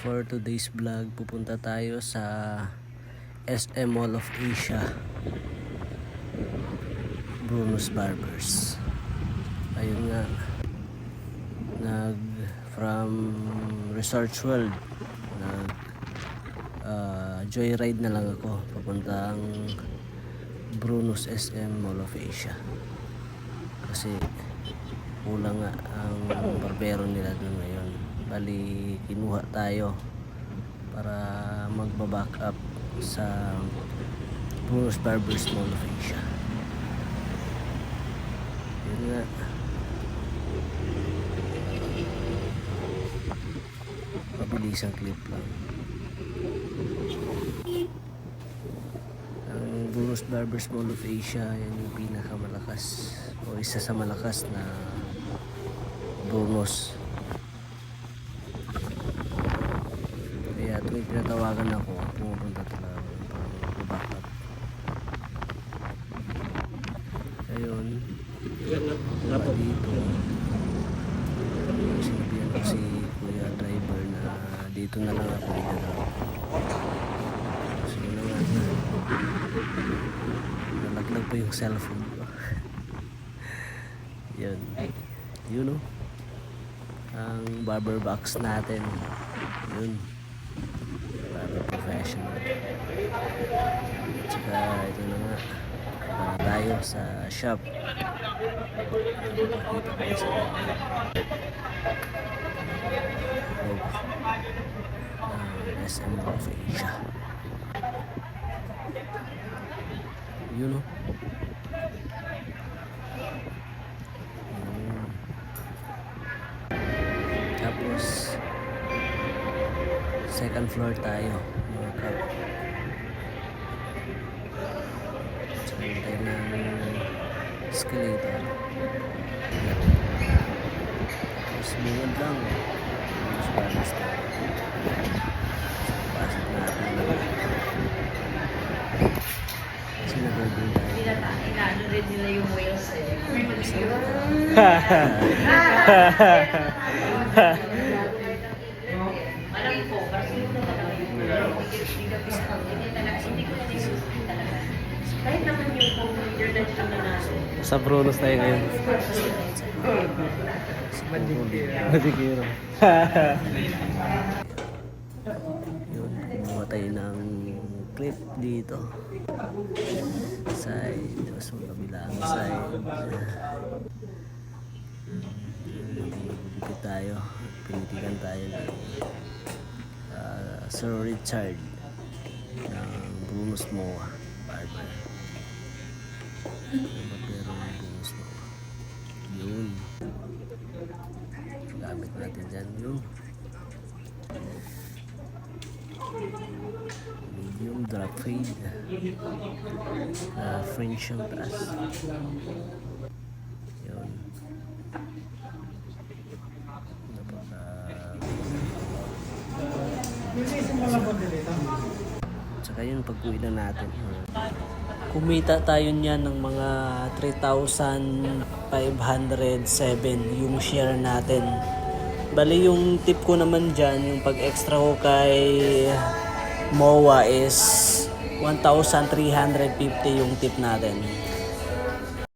for today's vlog, pupunta tayo sa SM Mall of Asia, Bruno's Barbers. Ayun nga, from Resorts World, joyride na lang ako papuntang Bruno's SM Mall of Asia kasi kulang nga ang barbero nila doon ngayon. Bali kinuha tayo para magbaback up sa Bruno's Barbers Mall of Asia. Yun nga, mabilisang clip lang. Ang Bruno's Barbers Mall of Asia, yan yung pinakamalakas o isa sa malakas na Bruno's. Kaya tuwing tinatawagan ako, pumupunta talaga para mag-back up. Ayun, dito sinabihan ko si kuya driver na dito na lang ako idadaan. So yun na nga, nalaglag pa yung cellphone ko. Yun, yun o, ang barber box natin, yun, barber professional. At saka ito na nga, tayo sa shop. SM Mall of Asia. Yun o. Tapos second floor tayo, mga kap. Sakay tayo ng escalator. Tapos bungad lang. Mas balas tayo. Pasok natin. Sinagagawin tayo. Inaano rin nila yung whales eh. Alam ko, kasi yun talaga yung hindi ko na disusin talaga. Kahit naman yung computer na siya na natin. Sa Bruno's tayo ngayon. Madikiro. Yun, kumuha tayo ng clip dito. Side, tapos magkabilang side. Pipit tayo. Pinitikan tayo ng Sir Richard ng Bruno's MOA Barber. Barbero ng Bruno's MOA. Yun. Gamit natin dyan yung medium drop fade, French yung taas. Yun. Tsaka yun, pag-uwi na natin, kumita tayo niyan ng mga 3,507 yung share natin. Bali yung tip ko naman dyan, yung pag-extra ko kay MOA is 1,350 yung tip natin.